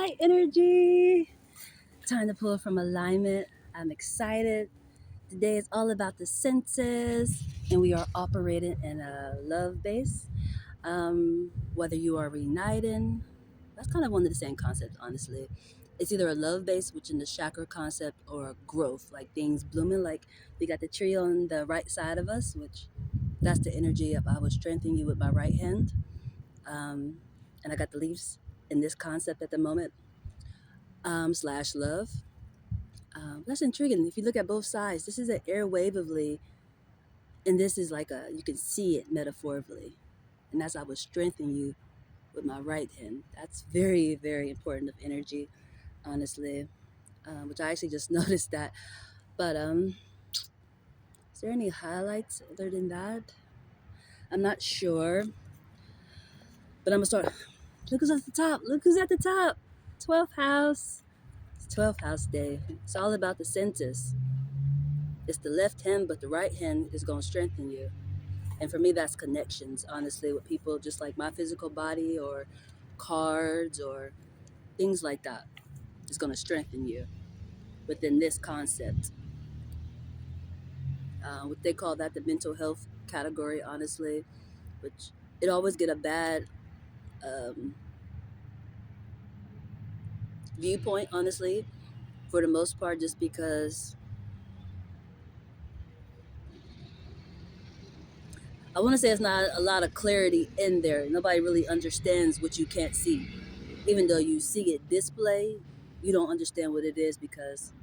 Hi, energy. Time to pull from alignment. I'm excited. Today is all about the senses, and we are operating in a love base. Whether you are reuniting, that's kind of one of the same concepts, honestly. It's either a love base, which in the chakra concept, or a growth, like things blooming. Like we got the tree on the right side of us, which that's the energy of I will strengthen you with my right hand. Um, and I got the leaves in this concept at the moment, slash love. That's intriguing. If you look at both sides, this is an airwaveably, and this is like you can see it metaphorically. And that's I will strengthen you with my right hand. That's very, very important of energy, honestly, which I actually just noticed that. But is there any highlights other than that? I'm not sure, but I'm gonna start. Look who's at the top. Look who's at the top. 12th house. It's 12th house day. It's all about the senses. It's the left hand, but the right hand is going to strengthen you. And for me, that's connections, honestly, with people just like my physical body or cards or things like that. It's going to strengthen you within this concept. What they call that the mental health category, honestly, which it always get a bad um, viewpoint, honestly, for the most part, just because I want to say it's not a lot of clarity in there. Nobody really understands what you can't see. Even though you see it displayed, you don't understand what it is because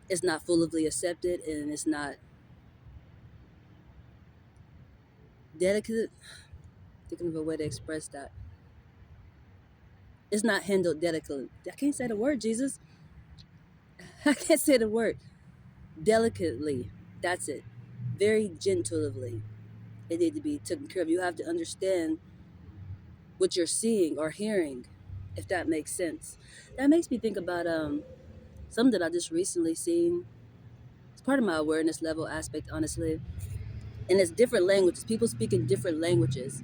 it's not fully accepted and it's not dedicated. Thinking of a way to express that. It's not handled delicately. I can't say the word, Jesus. I can't say the word. Delicately. That's it. Very gentlely. It needs to be taken care of. You have to understand what you're seeing or hearing, if that makes sense. That makes me think about something that I just recently seen. It's part of my awareness level aspect, honestly. And it's different languages. People speak in different languages.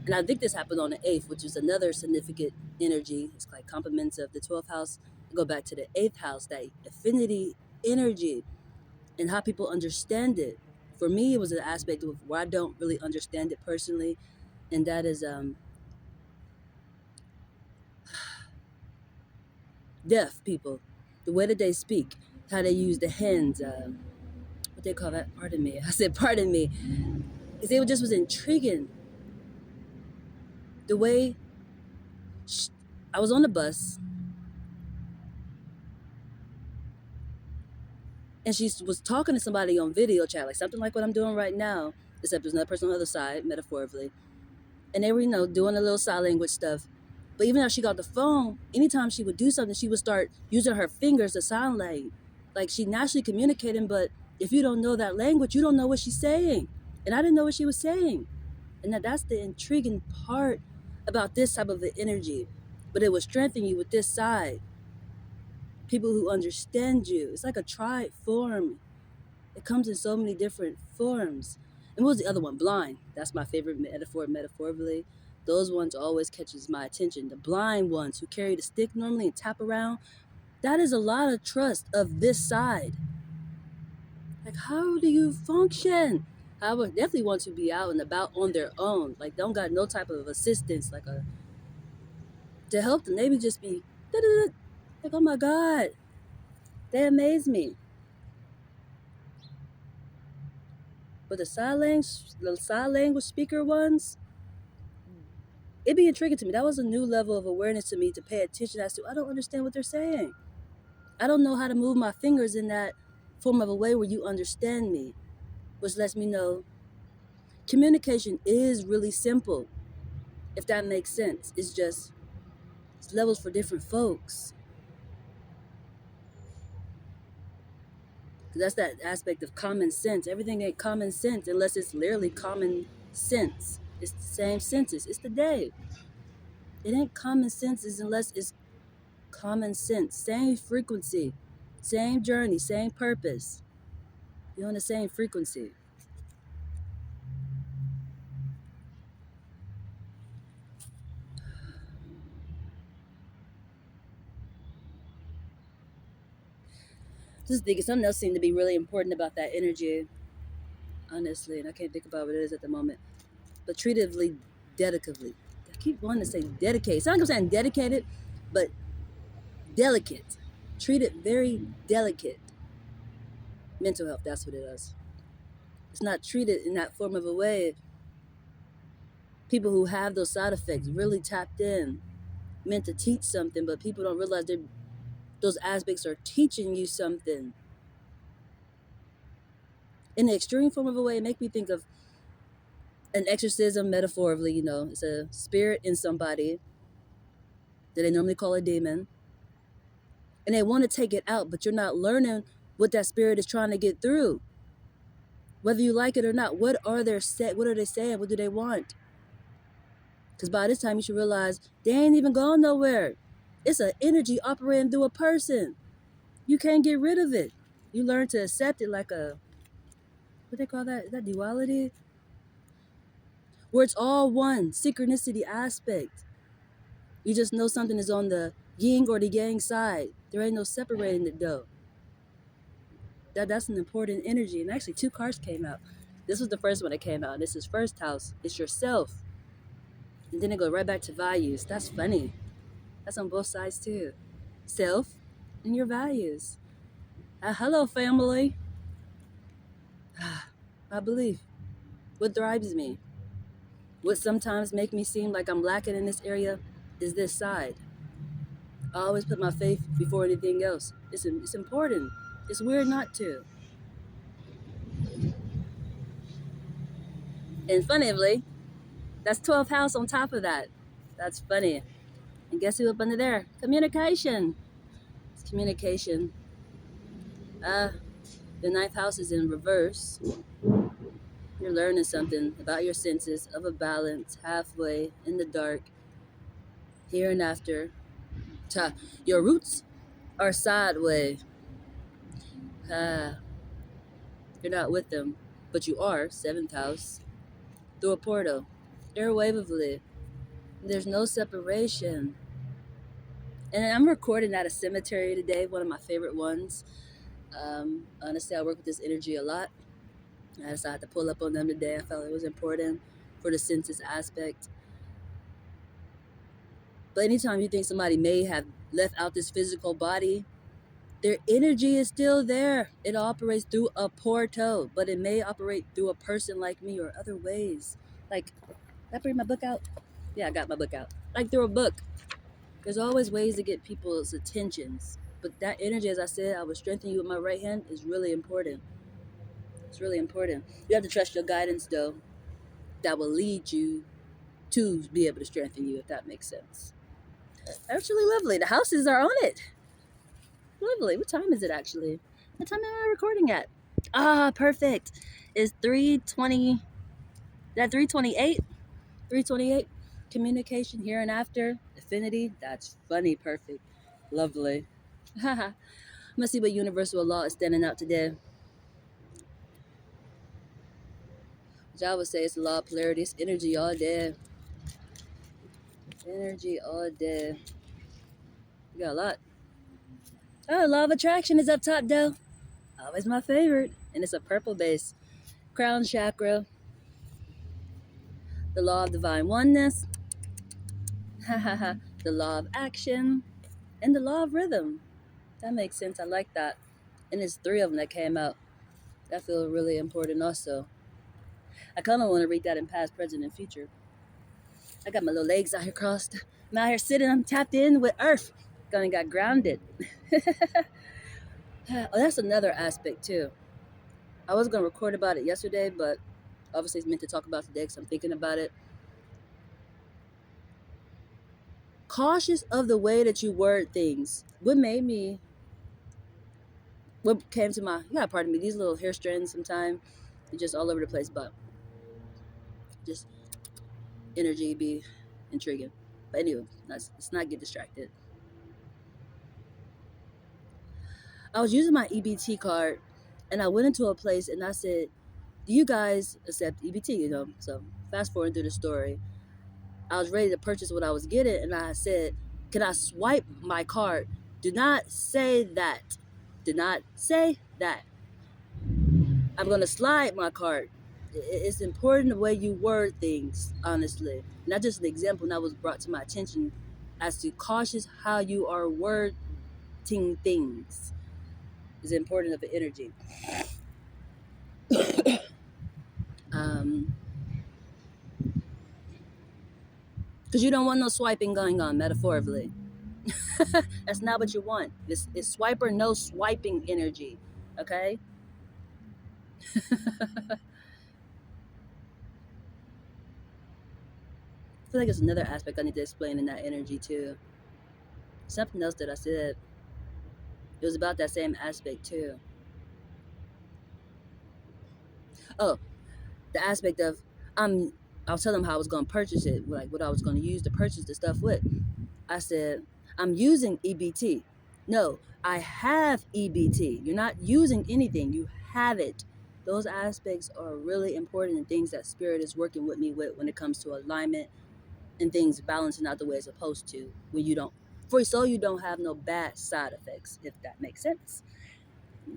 And I think this happened on the 8th, which is another significant energy. It's like complements of the 12th house. Go back to the 8th house, that affinity energy and how people understand it. For me, it was an aspect of where I don't really understand it personally, and that is deaf people. The way that they speak, how they use the hands, what they call that, pardon me. I said, pardon me. Because it just was intriguing. The way I was on the bus and she was talking to somebody on video chat, like something like what I'm doing right now, except there's another person on the other side, metaphorically. And they were, doing a little sign language stuff. But even though she got the phone, anytime she would do something, she would start using her fingers to sound like she naturally communicating. But if you don't know that language, you don't know what she's saying. And I didn't know what she was saying. And that's the intriguing part about this type of the energy. But it will strengthen you with this side. People who understand you. It's like a tried form. It comes in so many different forms. And what was the other one? Blind. That's my favorite metaphor, metaphorically. Those ones always catches my attention. The blind ones who carry the stick normally and tap around. That is a lot of trust of this side. Like, how do you function? I would definitely want to be out and about on their own. Like, don't got no type of assistance, to help them. Maybe just be, like, oh my God, they amaze me. But the sign language speaker ones, it'd be intriguing to me. That was a new level of awareness to me to pay attention as to I don't understand what they're saying. I don't know how to move my fingers in that form of a way where you understand me, which lets me know communication is really simple, if that makes sense. It's just it's levels for different folks. 'Cause that's that aspect of common sense. Everything ain't common sense unless it's literally common sense. It's the same senses. It's the day. It ain't common senses unless it's common sense. Same frequency, same journey, same purpose. You're on the same frequency. Just thinking something else seemed to be really important about that energy, honestly, and I can't think about what it is at the moment. But treatively, dedicatively. I keep wanting to say dedicate. Sounds like I'm saying dedicated, but delicate. Treat it very delicate. Mental health, that's what it is. It's not treated in that form of a way. People who have those side effects really tapped in, meant to teach something, but people don't realize those aspects are teaching you something. In the extreme form of a way, it make me think of an exorcism metaphorically, it's a spirit in somebody that they normally call a demon, and they want to take it out, but you're not learning what that spirit is trying to get through. Whether you like it or not, what are they saying? What do they want? Because by this time you should realize they ain't even gone nowhere. It's an energy operating through a person. You can't get rid of it. You learn to accept it like what they call that? Is that duality? Where it's all one, synchronicity aspect. You just know something is on the yin or the yang side. There ain't no separating it though. That's an important energy. And actually 2 cards came out. This was the first one that came out. This is first house. It's yourself. And then it goes right back to values. That's funny. That's on both sides too. Self and your values. Hello, family. I believe. What drives me, what sometimes make me seem like I'm lacking in this area is this side. I always put my faith before anything else. It's important. It's weird not to. And funnily, that's 12th house on top of that. That's funny. And guess who up under there? Communication. It's communication. Uh, the 9th house is in reverse. You're learning something about your senses of a balance halfway in the dark, here and after. Your roots are sideways. You're not with them, but you are, 7th house, through a portal, irrevocably. There's no separation. And I'm recording at a cemetery today, one of my favorite ones. Honestly, I work with this energy a lot. I decided to pull up on them today. I felt it was important for the census aspect. But anytime you think somebody may have left out this physical body, their energy is still there. It operates through a portal, but it may operate through a person like me or other ways. Like, did I bring my book out? Yeah, I got my book out. Like through a book. There's always ways to get people's attentions. But that energy, as I said, I will strengthen you with my right hand, is really important. It's really important. You have to trust your guidance, though. That will lead you to be able to strengthen you, if that makes sense. That's really lovely. The houses are on it. Lovely. What time is it actually? What time am I recording at? Perfect. It's 3:20. Is that 3:28? 3:28. Communication here and after. Affinity. That's funny. Perfect. Lovely. Let's see what universal law is standing out today. Which I would say it's the law of polarity. It's energy all day. Energy all day. We got a lot. Law of attraction is up top though. Always my favorite. And it's a purple base. Crown chakra. The law of divine oneness. The law of action. And the law of rhythm. That makes sense. I like that. And there's 3 of them that came out. That feel really important also. I kind of want to read that in past, present, and future. I got my little legs out here crossed. I'm out here sitting. I'm tapped in with earth. Gonna got grounded. Oh, that's another aspect too. I was gonna record about it yesterday, but obviously it's meant to talk about today because I'm thinking about it. Cautious of the way that you word things. What came to my, you gotta pardon me, these little hair strands sometimes, they're just all over the place, but just energy be intriguing. But anyway, let's not get distracted. I was using my EBT card and I went into a place and I said, do you guys accept EBT, So fast forward through the story. I was ready to purchase what I was getting and I said, can I swipe my card? Do not say that. Did not say that. I'm going to slide my card. It's important the way you word things, honestly. Not just an example that was brought to my attention as to cautious how you are wording things is important of the energy. Um, because you don't want no swiping going on, metaphorically. That's not what you want. It's swipe or no swiping energy. Okay? I feel like it's another aspect I need to explain in that energy too. Something else that I said. It was about that same aspect too. Oh, the aspect of I'm I'll tell them how I was gonna purchase it, like what I was gonna use to purchase the stuff with. I said, I'm using EBT. No, I have EBT. You're not using anything, you have it. Those aspects are really important and things that spirit is working with me with when it comes to alignment and things balancing out the way it's supposed to when you don't for so you don't have no bad side effects, if that makes sense.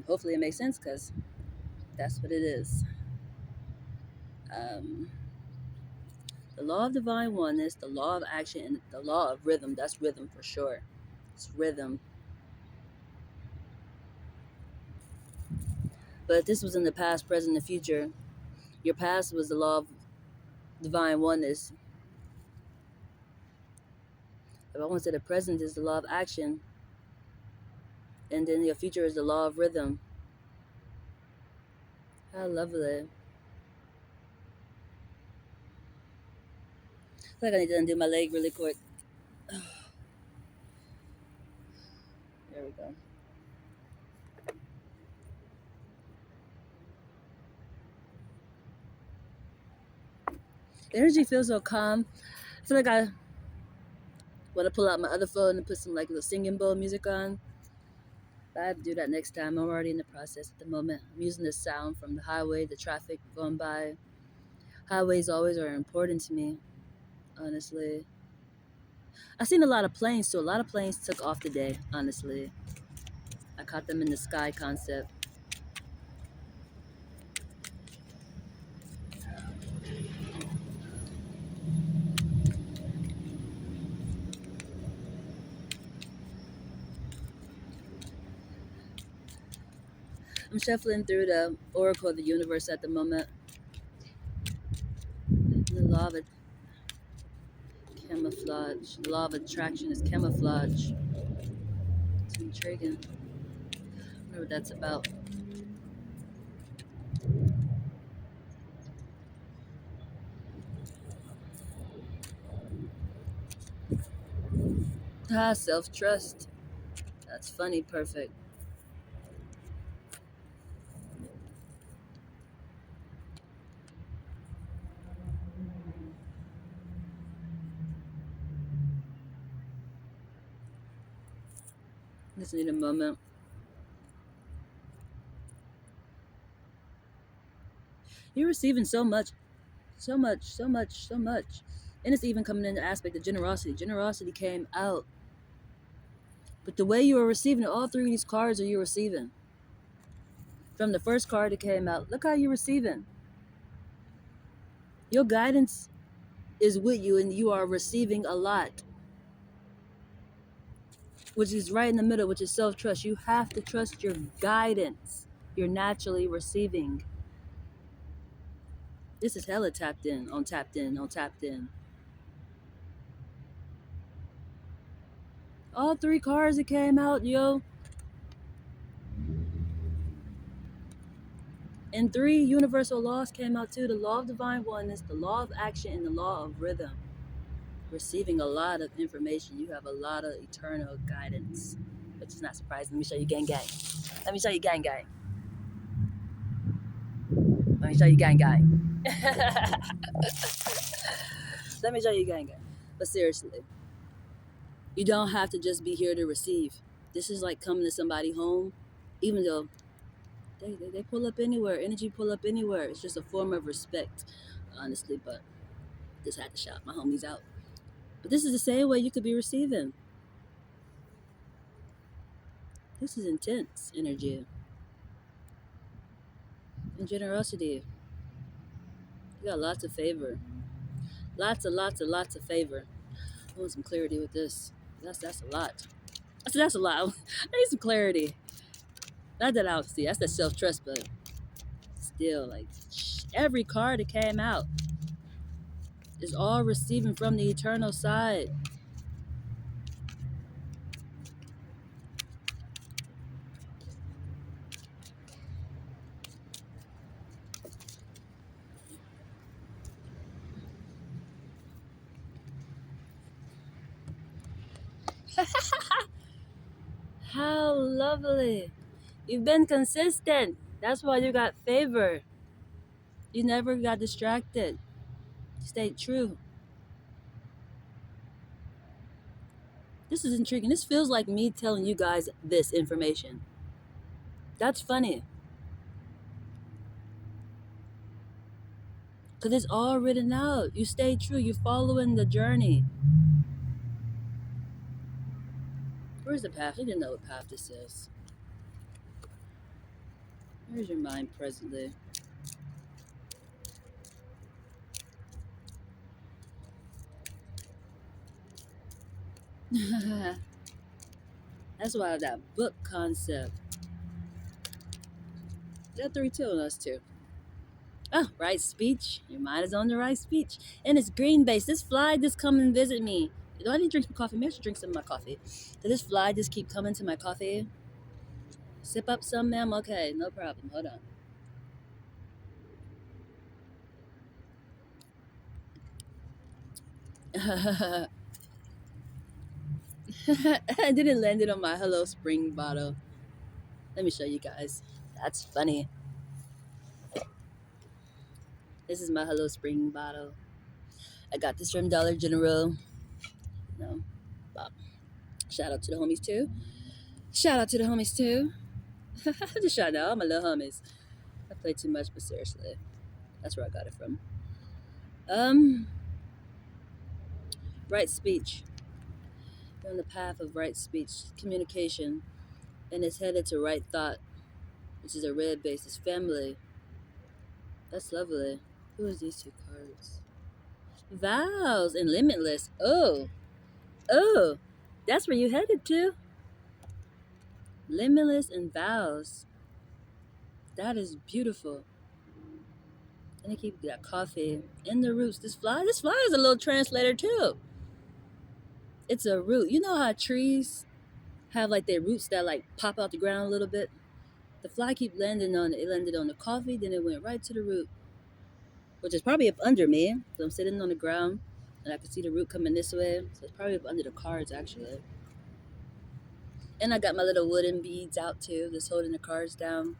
Hopefully it makes sense because that's what it is. Um, the law of divine oneness, the law of action, and the law of rhythm. That's rhythm for sure. It's rhythm. But if this was in the past, present, and future, your past was the law of divine oneness. If I want to say the present is the law of action, and then your future is the law of rhythm. How lovely. I feel like I need to undo my leg really quick. There we go. The energy feels so calm. I feel like I want to pull out my other phone and put some like little singing bowl music on. But I have to do that next time. I'm already in the process at the moment. I'm using the sound from the highway, the traffic going by. Highways always are important to me, honestly. I've seen a lot of planes too. A lot of planes took off today, honestly. I caught them in the sky concept. I'm shuffling through the oracle of the universe at the moment. The law of camouflage. The law of attraction is camouflage. It's intriguing. I wonder what that's about. Ah, self-trust. That's funny, perfect. Just need a moment. You're receiving so much, so much, so much, so much. And it's even coming in the aspect of generosity. Generosity came out. But the way you are receiving it, all three of these cards are you receiving. From the first card that came out, look how you're receiving. Your guidance is with you and you are receiving a lot, which is right in the middle, which is self-trust. You have to trust your guidance. You're naturally receiving. This is hella tapped in, on tapped in, on tapped in. All three cards that came out, yo. And three universal laws came out too. The law of divine oneness, the law of action, and the law of rhythm. Receiving a lot of information. You have a lot of eternal guidance, which is not surprising. Let me show you gang gang. Let me show you gang gang. Let me show you gang gang. Let me show you gang gang. But seriously, you don't have to just be here to receive. This is like coming to somebody home, even though they pull up anywhere, energy pull up anywhere. It's just a form of respect, honestly. But just had to shout my homies out. But this is the same way you could be receiving. This is intense energy and generosity. You got lots of favor. Lots of favor. I want some clarity with this. That's a lot. That's a lot. I need some clarity. Not that I don't see. That's that self trust, but still, like every card that came out is all receiving from the eternal side. How lovely. You've been consistent. That's why you got favor. You never got distracted. You stayed true. This is intriguing. This feels like me telling you guys this information. That's funny. Because it's all written out. You stay true. You're following the journey. Where's the path? I didn't know what path this is. Where's your mind presently? That's why that book concept. Got 3-2 on us too. Oh, right speech. Your mind is on the right speech. And it's green based. This fly just come and visit me. Do I need to drink some coffee? Maybe I should drink some of my coffee. Did this fly just keep coming to my coffee? Sip up some, ma'am? Okay, no problem. Hold on. I didn't land it on my Hello Spring bottle. Let me show you guys. That's funny. This is my Hello Spring bottle. I got this from Dollar General. No, Bob. Shout out to the homies too. Shout out to the homies too. Just shout out all my little homies. I play too much, but seriously, that's where I got it from. Um, right speech. You're on the path of right speech, communication, and it's headed to right thought, which is a red base. It's family. That's lovely. Who is these two cards? Vows and limitless. Oh, that's where you headed to. Limitless and vows. That is beautiful. And they keep that coffee in the roots. This fly is a little translator too. It's a root. You know how trees have like their roots that like pop out the ground a little bit? The fly keep landing on it. It landed on the coffee, then it went right to the root, which is probably up under me. So I'm sitting on the ground and I can see the root coming this way. So it's probably up under the cards actually. And I got my little wooden beads out too, just holding the cards down.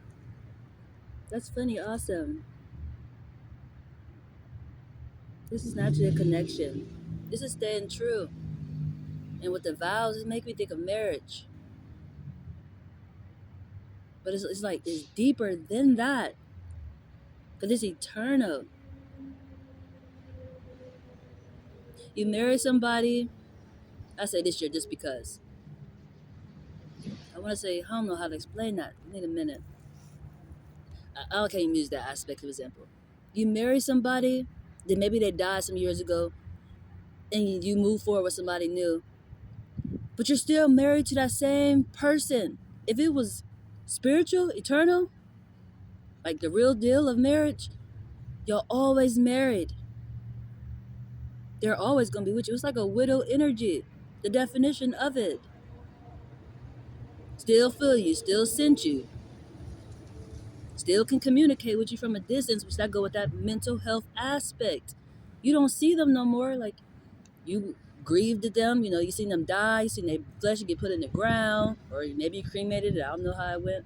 That's funny, awesome. This is naturally a connection. This is staying true. And with the vows, it makes me think of marriage. But it's like, it's deeper than that. Because it's eternal. You marry somebody, I say this year just because. I want to say, I don't know how to explain that. I need a minute. I can't even use that aspect of example. You marry somebody, then maybe they died some years ago, and you move forward with somebody new, but you're still married to that same person. If it was spiritual, eternal, like the real deal of marriage, you're always married. They're always going to be with you. It's like a widow energy, the definition of it. Still feel you, still sent you, still can communicate with you from a distance, which that go with that mental health aspect. You don't see them no more. Like you grieved at them, you seen them die, you seen their flesh get put in the ground, or maybe you cremated it. I don't know how it went.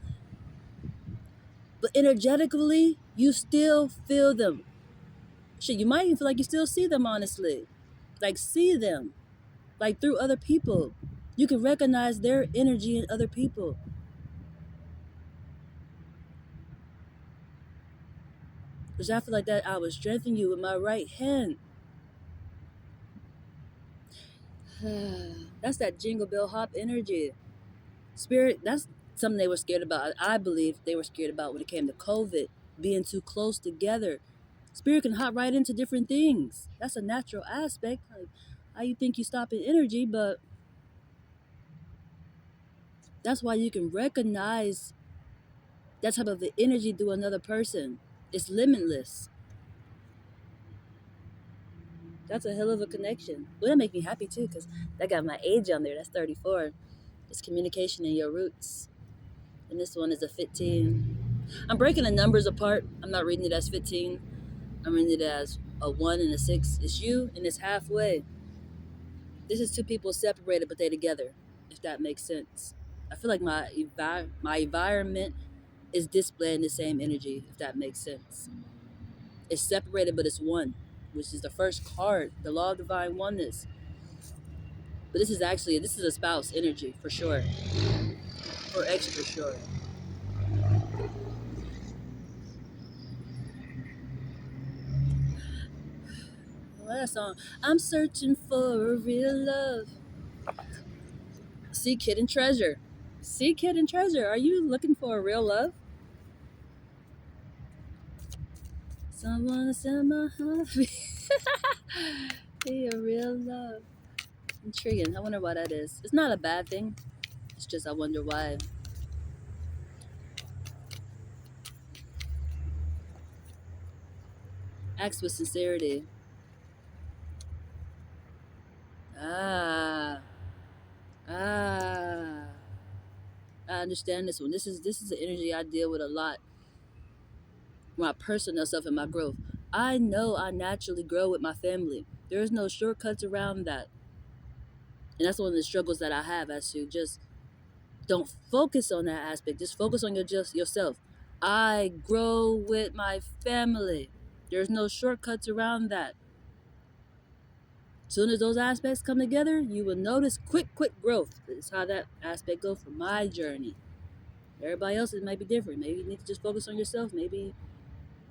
But energetically, you still feel them. Shit, you might even feel like you still see them, honestly. Like see them. Like through other people. You can recognize their energy in other people. Because I feel like that I was strengthening you with my right hand. That's that jingle bell hop energy. Spirit, that's Something they were scared about. I believe they were scared about when it came to COVID, being too close together. Spirit can hop right into different things. That's a natural aspect. Like, how you think you stopping energy, but that's why you can recognize that type of energy through another person. It's limitless. That's a hell of a connection. Well, that make me happy too, because that got my age on there. That's 34. It's communication in your roots. And this one is a 15. I'm breaking the numbers apart. I'm not reading it as 15. I'm reading it as a 1 and a 6. It's you and it's halfway. This is two people separated, but they together, if that makes sense. I feel like my environment is displaying the same energy, if that makes sense. It's separated, but it's one, which is the first card, the law of divine oneness. But this is a spouse energy for sure, for extra sure. Last song, I'm searching for a real love. Seek hidden treasure. Seek hidden treasure. Are you looking for a real love? Someone to set my heart be a real love. Intriguing. I wonder why that is. It's not a bad thing. It's just I wonder why. Acts with sincerity. Ah, ah. I understand this one. This is the energy I deal with a lot. My personal self and my growth. I know I naturally grow with my family. There's no shortcuts around that. And that's one of the struggles that I have as to just don't focus on that aspect. Just focus on just yourself. I grow with my family. There's no shortcuts around that. Soon as those aspects come together, you will notice quick growth. That's how that aspect goes for my journey. Everybody else, it might be different. Maybe you need to just focus on yourself. Maybe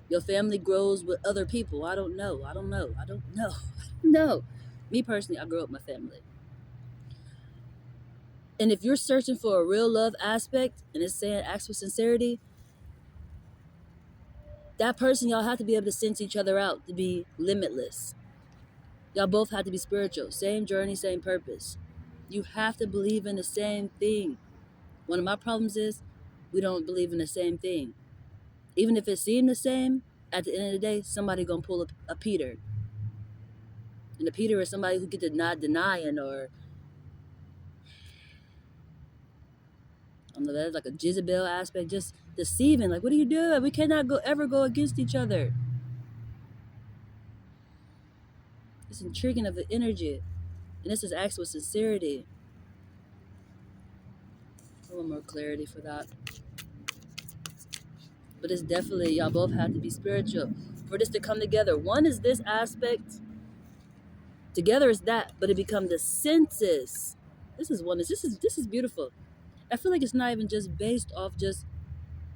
your family grows with other people. I don't know. I don't know. I don't know. No. Me personally, I grew up with my family. And if you're searching for a real love aspect and it's saying acts with sincerity, that person, y'all have to be able to sense each other out to be limitless. Y'all both have to be spiritual. Same journey, same purpose. You have to believe in the same thing. One of my problems is we don't believe in the same thing. Even if it seems the same, at the end of the day, somebody gonna pull a Peter. And a Peter is somebody who get to not denying or I don't know, that's like a Jezebel aspect, just deceiving. Like, what are you doing? We cannot ever go against each other. It's intriguing of the energy. And this is acts with sincerity. A little more clarity for that. But it's definitely, y'all both have to be spiritual for this to come together. One is this aspect, together is that, but it becomes the senses. This is oneness. This is beautiful. I feel like it's not even just based off just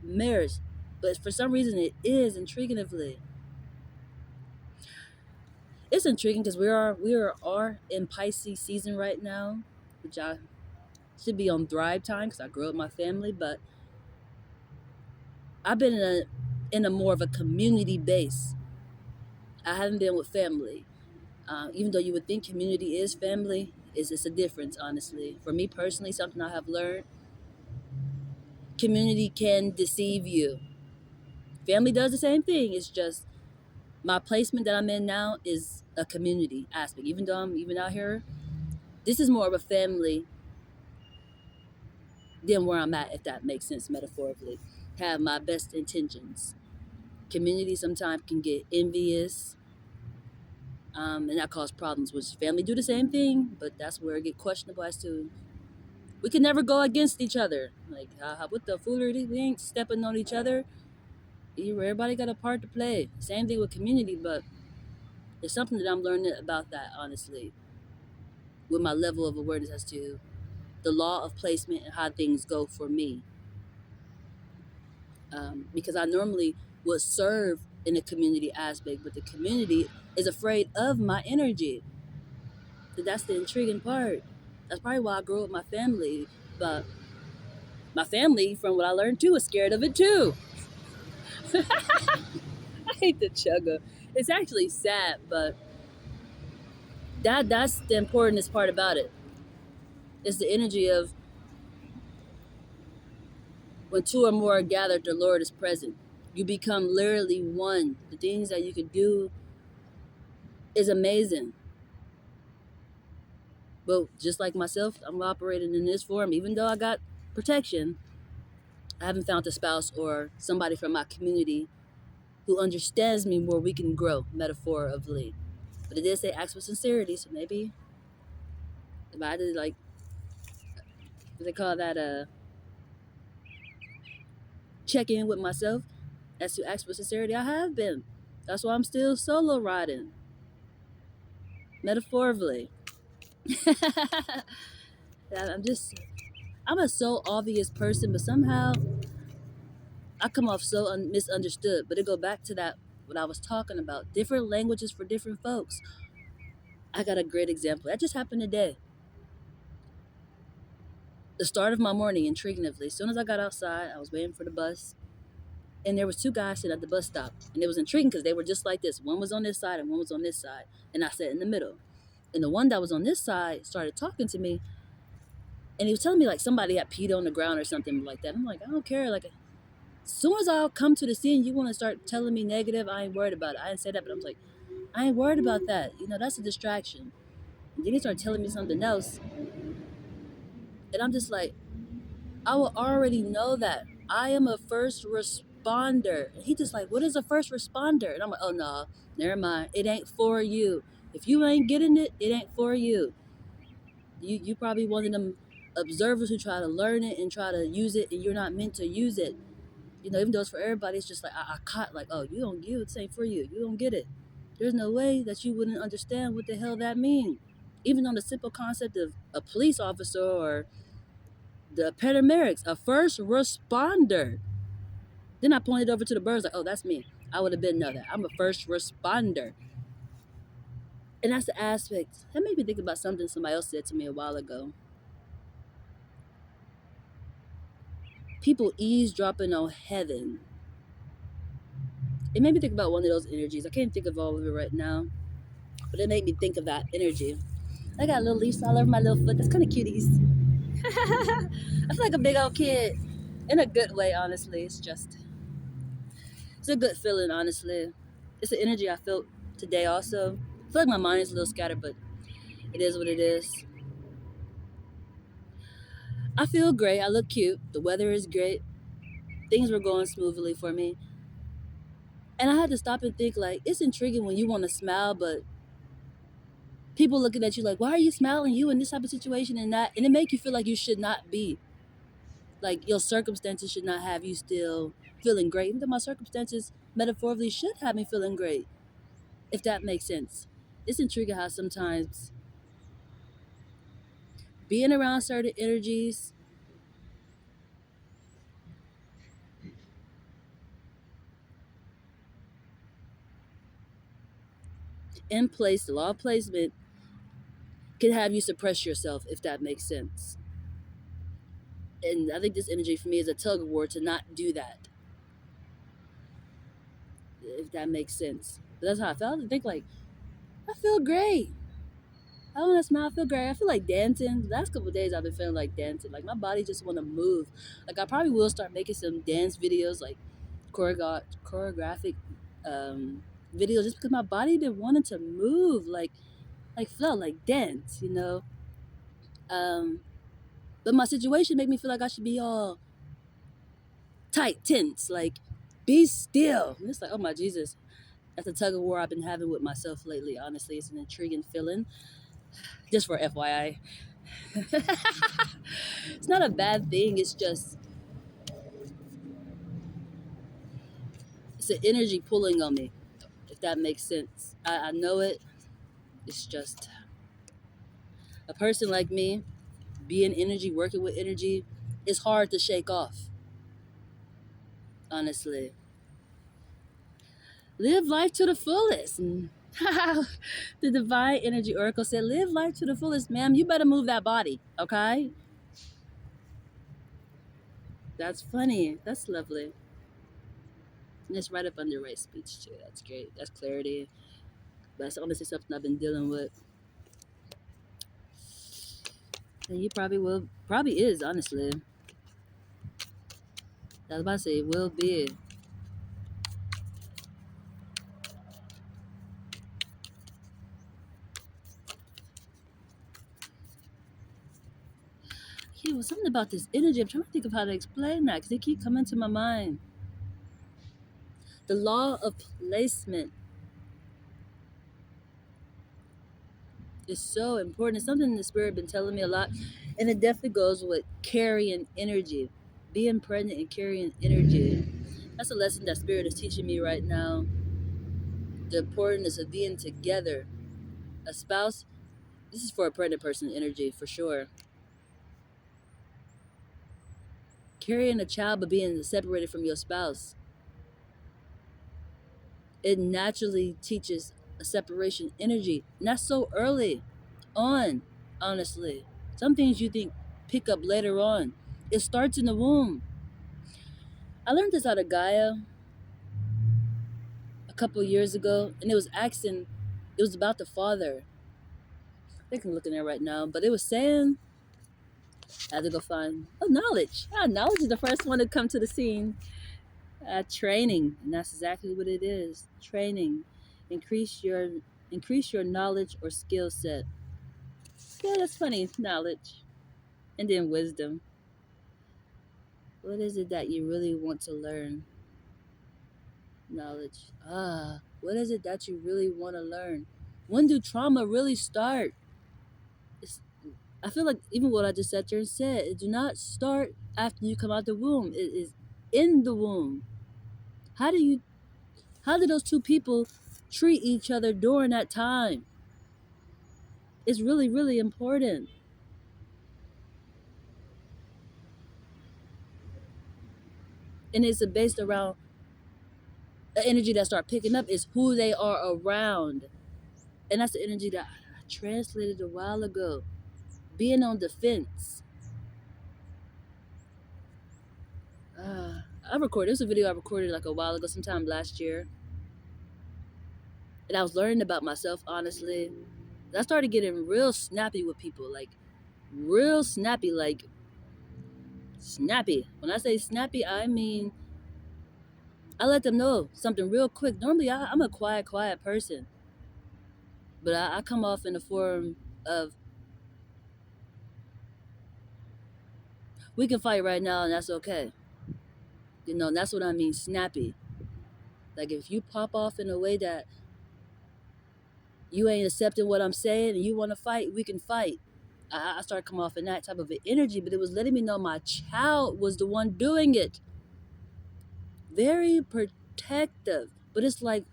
marriage, but for some reason it is intriguingly. It's intriguing because we are in Pisces season right now, which I should be on Thrive time because I grew up with my family, but I've been in a more of a community base. I haven't been with family. Even though you would think community is family, it's a difference, honestly. For me personally, something I have learned, community can deceive you. Family does the same thing. It's just my placement that I'm in now is a community aspect. Even though I'm even out here, this is more of a family than where I'm at, if that makes sense metaphorically. Have my best intentions. Community sometimes can get envious, and that cause problems. Which family do the same thing, but that's where it get questionable as to we can never go against each other. Like, what the foolery? We ain't stepping on each other. Everybody got a part to play. Same thing with community, but it's something that I'm learning about that, honestly, with my level of awareness as to the law of placement and how things go for me. Because I normally would serve in a community aspect, but the community is afraid of my energy. So that's the intriguing part. That's probably why I grew up with my family. But My family, from what I learned too, is scared of it too. I hate the chugga. It's actually sad, but that's the importantest part about it. It's the energy of when two or more are gathered, the Lord is present. You become literally one. The things that you can do is amazing. But just like myself, I'm operating in this form. Even though I got protection, I haven't found a spouse or somebody from my community who understands me where we can grow, metaphorically. But it did say ask with sincerity, so maybe if I did like, what they call that, check in with myself as to ask with sincerity, I have been. That's why I'm still solo riding, metaphorically. I'm just, I'm a so obvious person, but somehow I come off so misunderstood. But it go back to that what I was talking about. Different languages for different folks. I got a great example. That just happened today. The start of my morning, intriguingly. As soon as I got outside, I was waiting for the bus, and there was two guys sitting at the bus stop, and it was intriguing because they were just like this. One was on this side and one was on this side, and I sat in the middle. And the one that was on this side started talking to me, and he was telling me like somebody had peed on the ground or something like that. I'm like, I don't care. Like, as soon as I'll come to the scene, you want to start telling me negative. I ain't worried about it. I didn't say that, but I was like, I ain't worried about that. You know, that's a distraction. And then he started telling me something else, and I'm just like, I will already know that. I am a first responder. And he just like, what is a first responder? And I'm like, oh no, never mind. It ain't for you. If you ain't getting it, it ain't for you. You probably one of them observers who try to learn it and try to use it, and you're not meant to use it. You know, even though it's for everybody, it's just like I caught like, oh, you don't get it, it ain't for you. You don't get it. There's no way that you wouldn't understand what the hell that means. Even on the simple concept of a police officer or the paramedics, a first responder. Then I pointed over to the birds like, oh, that's me. I would have been know that. I'm a first responder. And that's the aspect. That made me think about something somebody else said to me a while ago. People eavesdropping on heaven. It made me think about one of those energies. I can't think of all of it right now, but it made me think of that energy. I got little leaves all over my little foot. That's kind of cuties. I feel like a big old kid in a good way, honestly. It's a good feeling, honestly. It's the energy I felt today also. I feel like my mind is a little scattered, but it is what it is. I feel great. I look cute. The weather is great. Things were going smoothly for me. And I had to stop and think like, it's intriguing when you want to smile, but people looking at you like, why are you smiling? You in this type of situation and that. And it make you feel like you should not be. Like your circumstances should not have you still feeling great. Even though my circumstances metaphorically should have me feeling great, if that makes sense. It's intriguing how sometimes being around certain energies in place, the law of placement, can have you suppress yourself, if that makes sense. And I think this energy for me is a tug of war to not do that, if that makes sense. But that's how I felt. I think like, I feel great. I want to smile. I feel great. I feel like dancing. The last couple of days I've been feeling like dancing. Like my body just want to move. Like I probably will start making some dance videos, like choreographic um, videos, just because my body been wanting to move, like flow, like dance. You know. Um, but my situation made me feel like I should be all tight, tense, like be still. And it's like, oh my Jesus. That's a tug of war I've been having with myself lately. Honestly, it's an intriguing feeling. Just for FYI, it's not a bad thing. It's just it's an energy pulling on me. If that makes sense, I know it. It's just a person like me, being energy, working with energy, it's hard to shake off. Honestly, live life to the fullest. And the divine energy oracle said, "Live life to the fullest, ma'am. You better move that body, okay? That's funny. That's lovely. And it's right up under right speech too. That's great. That's clarity. That's honestly something I've been dealing with. And you probably will, probably is, honestly. I was about to say, will be. Yeah, was something about this energy. I'm trying to think of how to explain that because they keep coming to my mind. The law of placement is so important. It's something the spirit been telling me a lot, and it definitely goes with carrying energy, being pregnant and carrying energy. That's a lesson that spirit is teaching me right now. The importance of being together. A spouse. This is for a pregnant person energy for sure. Carrying a child but being separated from your spouse. It naturally teaches a separation energy. Not so early on, honestly. Some things you think pick up later on. It starts in the womb. I learned this out of Gaia a couple years ago, and it was asking, it was about the father. I think I'm looking at it right now, but it was saying, I had to go find, oh, knowledge. Knowledge is the first one to come to the scene. Training, and that's exactly what it is. Training, increase your increase your knowledge or skill set. Yeah, that's funny. Knowledge, and then wisdom. What is it that you really want to learn? Knowledge. What is it that you really want to learn? When do trauma really start? It's, I feel like even what I just sat there and said, it do not start after you come out the womb. It is in the womb. How do you? How do those two people treat each other during that time? It's really, really important. And it's based around the energy that start picking up is who they are around. And that's the energy that I translated a while ago. Being on defense. Uh, I recorded, this was a video I recorded like a while ago, sometime last year. And I was learning about myself, honestly. I started getting real snappy with people, like real snappy, like snappy. When I say snappy, I mean I let them know something real quick. Normally, I'm a quiet person, but I come off in the form of we can fight right now, and that's okay. You know, and that's what I mean, snappy. Like if you pop off in a way that you ain't accepting what I'm saying and you want to fight, we can fight. I started coming off in that type of an energy, but it was letting me know my child was the one doing it. Very protective. But it's like,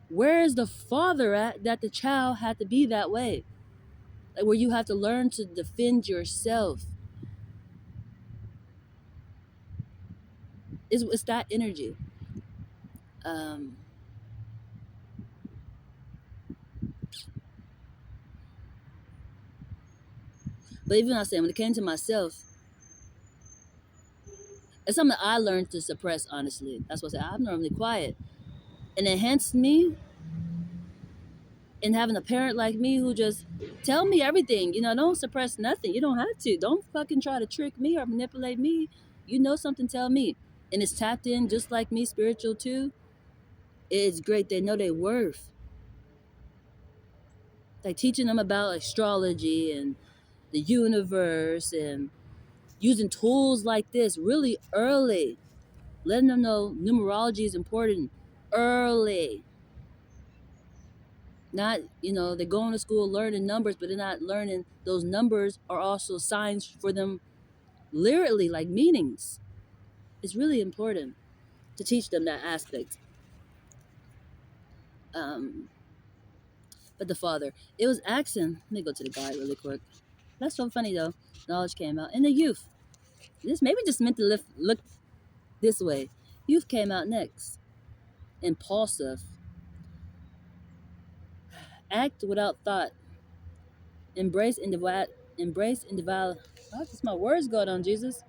where is the father at that the child had to be that way? Like where you have to learn to defend yourself. It's that energy. Um, but even I say when it came to myself, it's something I learned to suppress. Honestly, that's what I say. I'm normally quiet, and it enhanced me in having a parent like me who just tell me everything. You know, don't suppress nothing. You don't have to. Don't fucking try to trick me or manipulate me. You know something, tell me. And it's tapped in just like me, spiritual too. It's great. They know their worth. Like teaching them about astrology and the universe and using tools like this really early. Letting them know numerology is important early. Not, they're going to school learning numbers, but they're not learning those numbers are also signs for them literally, like meanings. It's really important to teach them that aspect. Um, but the father, it was accent. Let me go to the guy really quick. That's so funny though. Knowledge came out. And the youth. This maybe just meant to look this way. Youth came out next. Impulsive. Act without thought. Embrace individual. Oh, just my words going on, Jesus.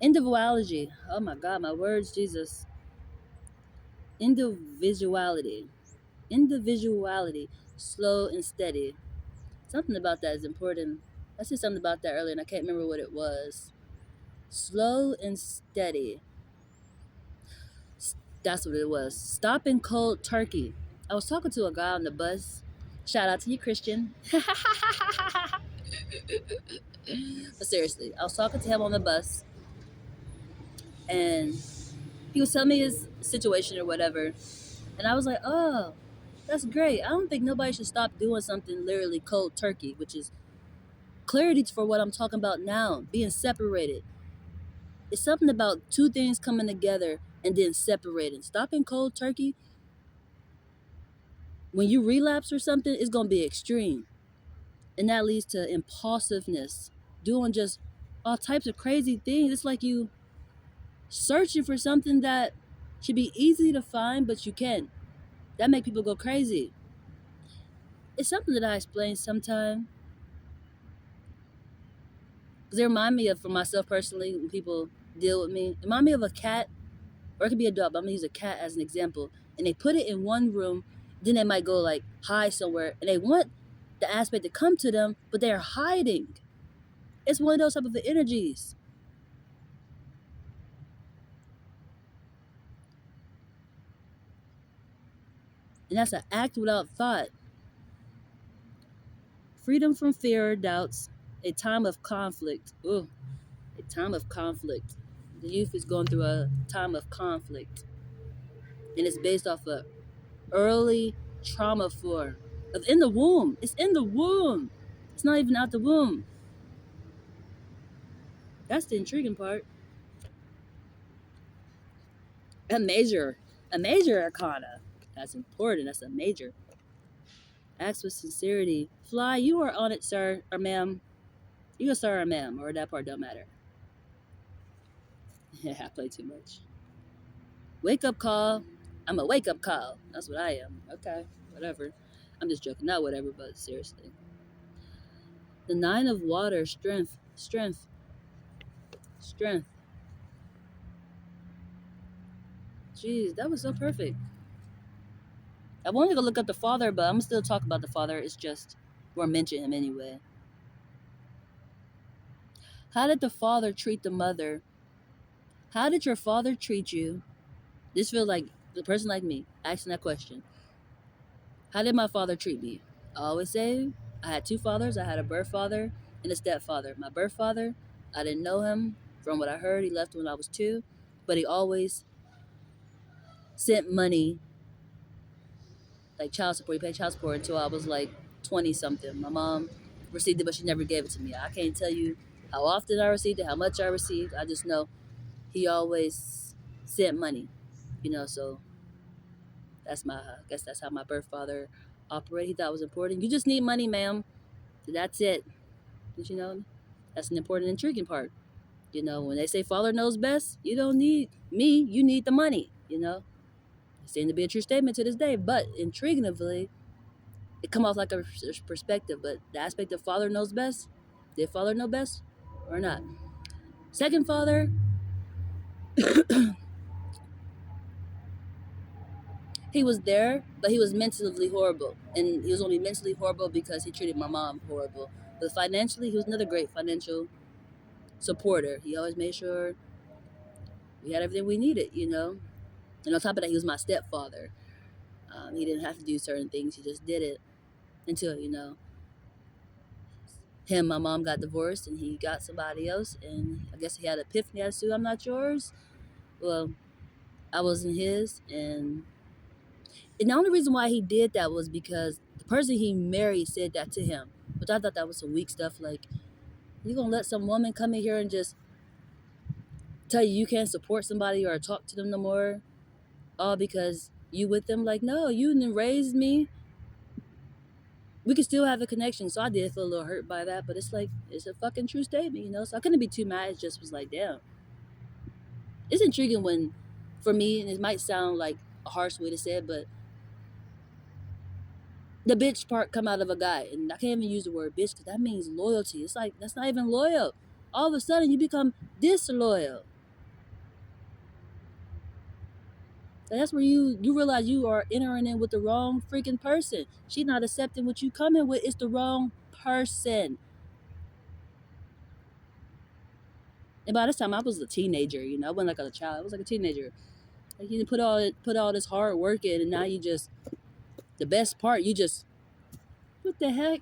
Individuality. Oh my God, my words, Jesus. Individuality. Individuality. Slow and steady. Something about that is important. I said something about that earlier and I can't remember what it was. Slow and steady. That's what it was. Stopping cold turkey. I was talking to a guy on the bus. Shout out to you, Christian. But seriously, I was talking to him on the bus and he was telling me his situation or whatever. And I was like, oh, that's great. I don't think nobody should stop doing something literally cold turkey, which is clarity for what I'm talking about now, being separated. It's something about two things coming together and then separating. Stopping cold turkey, when you relapse or something, it's going to be extreme. And that leads to impulsiveness, doing just all types of crazy things. It's like you searching for something that should be easy to find, but you can't. That make people go crazy. It's something that I explain sometimes. Because it remind me of, for myself personally, when people deal with me, it remind me of a cat, or it could be a dog, but I'm going to use a cat as an example. And they put it in one room, then they might go like hide somewhere, and they want the aspect to come to them, but they're hiding. It's one of those type of energies. And that's an act without thought. Freedom from fear or doubts, a time of conflict. Ooh, a time of conflict. The youth is going through a time of conflict. And it's based off of early trauma for of in the womb. It's in the womb. It's not even out the womb. That's the intriguing part. A major, a major arcana. That's important. That's a major. Acts with sincerity. Fly, you are on it, sir or ma'am. You a sir or ma'am, or that part don't matter. Yeah, I play too much. Wake up call. I'm a wake up call. That's what I am. Okay, whatever. I'm just joking. Not whatever, but seriously. The nine of water, strength, strength, strength. Jeez, that was so perfect. I wanted to go look up the father, but I'm still talk about the father. It's just we're mentioning him anyway. How did the father treat the mother? How did your father treat you? This feels like the person like me asking that question. How did my father treat me? I always say I had two fathers. I had a birth father and a stepfather. My birth father, I didn't know him. From what I heard, he left when I was 2, but he always sent money, like child support. He paid child support until I was like 20 something. My mom received it, but she never gave it to me. I can't tell you how often I received it, how much I received. I just know he always sent money, so I guess that's how my birth father operated. He thought it was important. You just need money, ma'am. That's it. Did you know? That's an important, intriguing part. When they say father knows best, you don't need me. You need the money. It seems to be a true statement to this day. But intriguingly, it come off like a perspective. But the aspect of father knows best, did father know best or not? Second father, he was there, but he was mentally horrible. And he was only mentally horrible because he treated my mom horrible. But financially, he was another great financial supporter. He always made sure we had everything we needed. And on top of that, he was my stepfather. He didn't have to do certain things. He just did it until, my mom got divorced and he got somebody else. And I guess he had an epiphany as to, I'm not yours. Well, I wasn't his. And the only reason why he did that was because the person he married said that to him. Which I thought that was some weak stuff. Like, you going to let some woman come in here and just tell you can't support somebody or talk to them no more? All because you with them? Like, no, you didn't raise me. We could still have a connection. So I did feel a little hurt by that, but it's like, it's a fucking true statement. So I couldn't be too mad. It just was like, damn. It's intriguing when, for me, and it might sound like a harsh way to say it, but the bitch part come out of a guy. And I can't even use the word bitch because that means loyalty. It's like, that's not even loyal. all of a sudden you become disloyal. And that's where you realize you are entering in with the wrong freaking person. She's not accepting what you come in with. It's the wrong person. And by this time, I was a teenager. I wasn't like a child. I was like a teenager. Like you put all this hard work in, and now you just the best part. You just what the heck?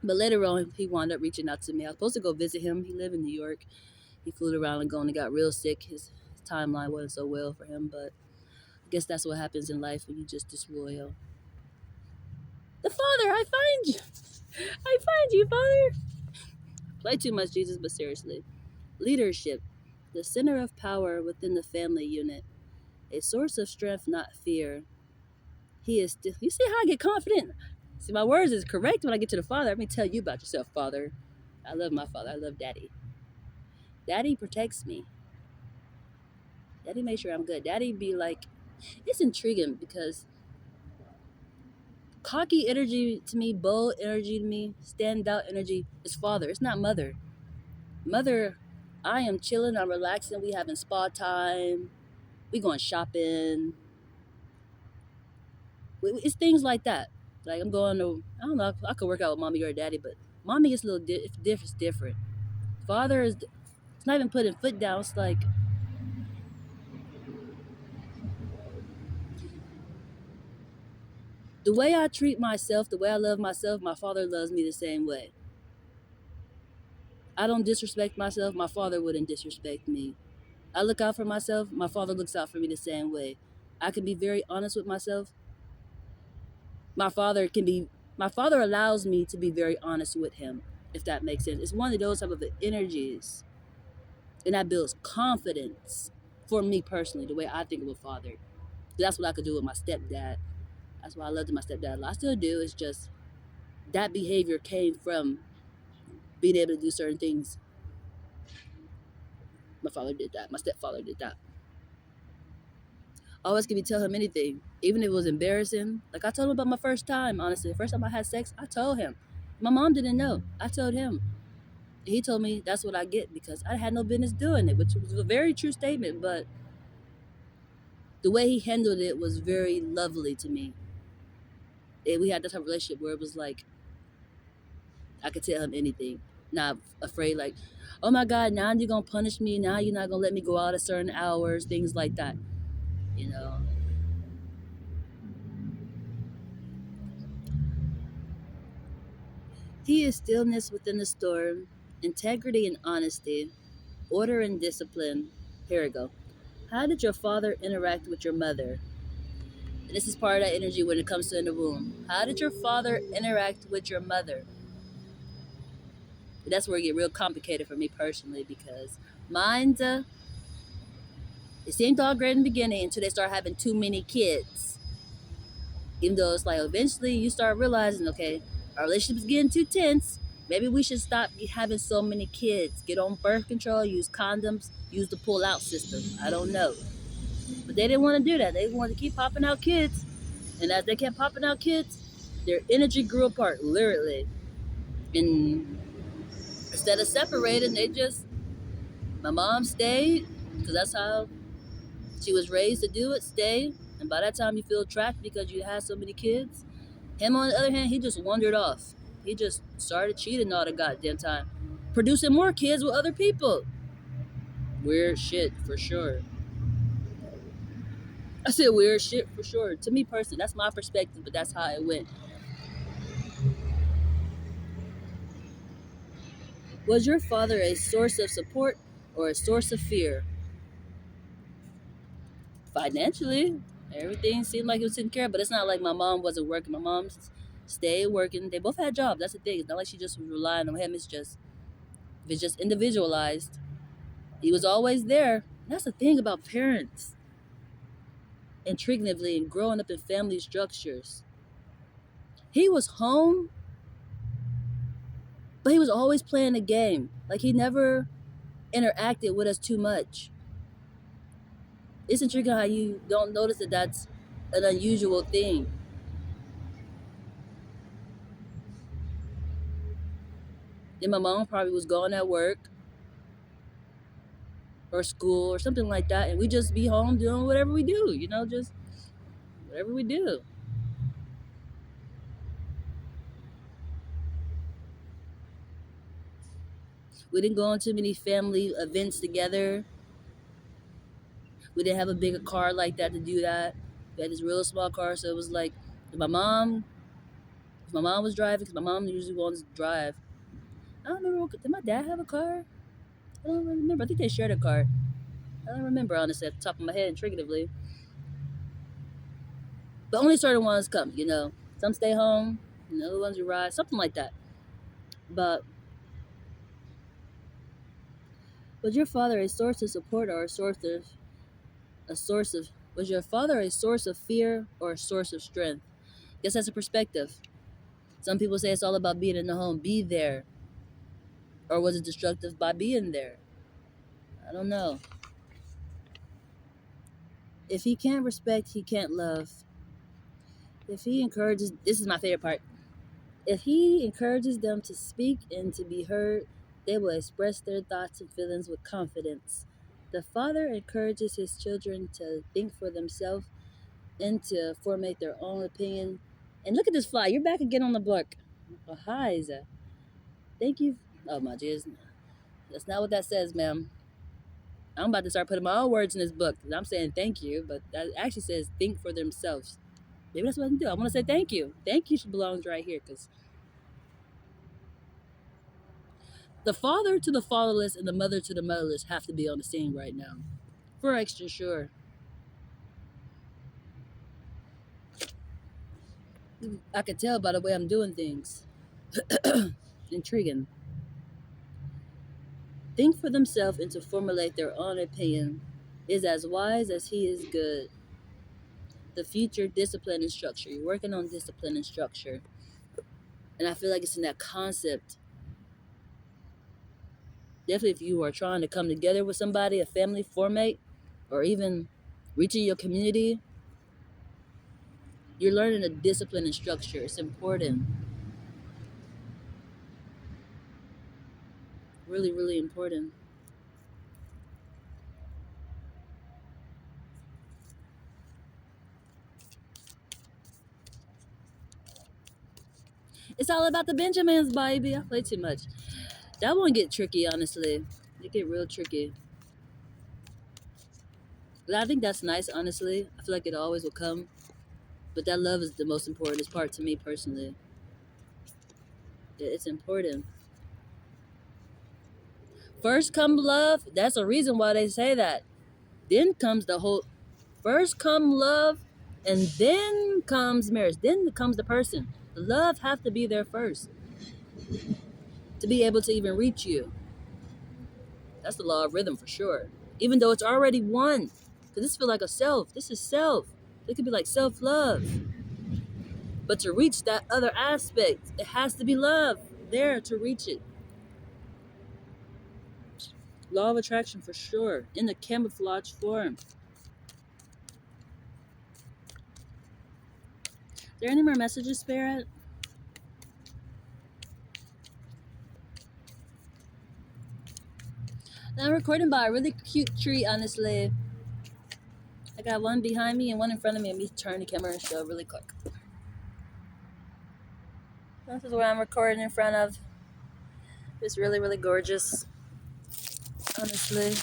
But later on, he wound up reaching out to me. I was supposed to go visit him. He lived in New York. He flew around and going and got real sick. His timeline wasn't so well for him, but I guess that's what happens in life when you just disloyal. The Father, I find you. I find you, Father. Play too much, Jesus, but seriously. Leadership, the center of power within the family unit, a source of strength, not fear. He is still. You see how I get confident? See, my words is correct when I get to the Father. Let me tell you about yourself, Father. I love my Father. I love Daddy. Daddy protects me. Daddy makes sure I'm good. Daddy be like, it's intriguing because cocky energy to me, bold energy to me, stand out energy is Father. It's not Mother. Mother, I am chilling. I'm relaxing. We having spa time. We going shopping. It's things like that. Like I'm going to, I don't know, I could work out with mommy or daddy, but mommy is a little different. Father is, it's not even putting foot down. It's like, the way I treat myself, the way I love myself, my father loves me the same way. I don't disrespect myself, my father wouldn't disrespect me. I look out for myself, my father looks out for me the same way. I can be very honest with myself. My father can be, my father allows me to be very honest with him, if that makes sense. It's one of those type of energies. And that builds confidence for me personally, the way I think of a father. That's what I could do with my stepdad. That's why I loved my stepdad. I still do. It's just that behavior came from being able to do certain things. My father did that. My stepfather did that. I always could be tell him anything, even if it was embarrassing. Like I told him about my first time. Honestly, the first time I had sex, I told him. My mom didn't know. I told him. He told me that's what I get because I had no business doing it, which was a very true statement. But the way he handled it was very lovely to me. And we had that type of relationship where it was like I could tell him anything, not afraid like, oh my God, now you're gonna punish me. Now you're not gonna let me go out at certain hours, things like that. You know, he is stillness within the storm, integrity and honesty, order and discipline. Here we go. How did your father interact with your mother? And this is part of that energy when it comes to in the womb. How did your father interact with your mother? And that's where it get real complicated for me personally because mine's it seemed all great in the beginning until they start having too many kids. Even though it's like eventually you start realizing, okay, our relationship is getting too tense. Maybe we should stop having so many kids. Get on birth control, use condoms, use the pull out system. I don't know. But they didn't want to do that. They wanted to keep popping out kids. And as they kept popping out kids, their energy grew apart, literally. And instead of separating, my mom stayed, because that's how she was raised to do it, stay. And by that time, you feel trapped because you had so many kids. Him, on the other hand, he just wandered off. He just started cheating all the goddamn time, producing more kids with other people. Weird shit for sure. I said weird shit for sure. To me personally, that's my perspective, but that's how it went. Was your father a source of support or a source of fear? Financially, everything seemed like it was taken care of, but it's not like my mom wasn't working. My mom stayed working. They both had jobs. That's the thing. It's not like she just was relying on him. It's just individualized. He was always there. That's the thing about parents. Intriguingly, and growing up in family structures, he was home, but he was always playing a game. Like he never interacted with us too much. It's intriguing how you don't notice that that's an unusual thing. Then my mom probably was gone at work. or school or something like that, and we just be home doing whatever we do, just whatever we do. We didn't go on too many family events together. We didn't have a bigger car like that to do that. We had this real small car, so it was like if my mom, if my mom was driving, because my mom usually wants to drive. I don't remember. Did my dad have a car? I don't remember. I think they shared a car. I don't remember honestly at the top of my head intuitively. But only certain ones come. Some stay home, other ones you ride, something like that. But was your father a source of support or a source of was your father a source of fear or a source of strength? Guess that's a perspective. Some people say it's all about being in the home, be there. Or was it destructive by being there? I don't know. If he can't respect, he can't love. If he encourages, this is my favorite part. If he encourages them to speak and to be heard, they will express their thoughts and feelings with confidence. The father encourages his children to think for themselves and to formulate their own opinion. And look at this fly. You're back again on the block. Oh, hi, Isa. Thank you. Oh, my Jesus. That's not what that says, ma'am. I'm about to start putting my own words in this book. I'm saying thank you, but that actually says think for themselves. Maybe that's what I can do. I want to say thank you. Thank you belongs right here because the father to the fatherless and the mother to the motherless have to be on the scene right now. For extra sure. I can tell by the way I'm doing things. Intriguing. Think for themselves and to formulate their own opinion is as wise as he is good. The future discipline and structure. You're working on discipline and structure. And I feel like it's in that concept. Definitely if you are trying to come together with somebody, a family, formate, or even reaching your community, you're learning a discipline and structure. It's important. Really, really important. It's all about the Benjamins, baby. I play too much. That one get tricky, honestly. It get real tricky. But I think that's nice, honestly. I feel like it always will come. But that love is the most important part to me personally. It's important. First come love. That's a reason why they say that. Then comes the whole. First come love, and then comes marriage. Then comes the person. The love have to be there first to be able to even reach you. That's the law of rhythm for sure. Even though it's already one. Because this feel like a self. This is self. It could be like self-love. But to reach that other aspect, it has to be love there to reach it. Law of attraction for sure. In the camouflage form. Are there any more messages, Spirit? I'm recording by a really cute tree, honestly. I got one behind me and one in front of me. Let me turn the camera and show really quick. This is what I'm recording in front of. It's really, really gorgeous. Honestly.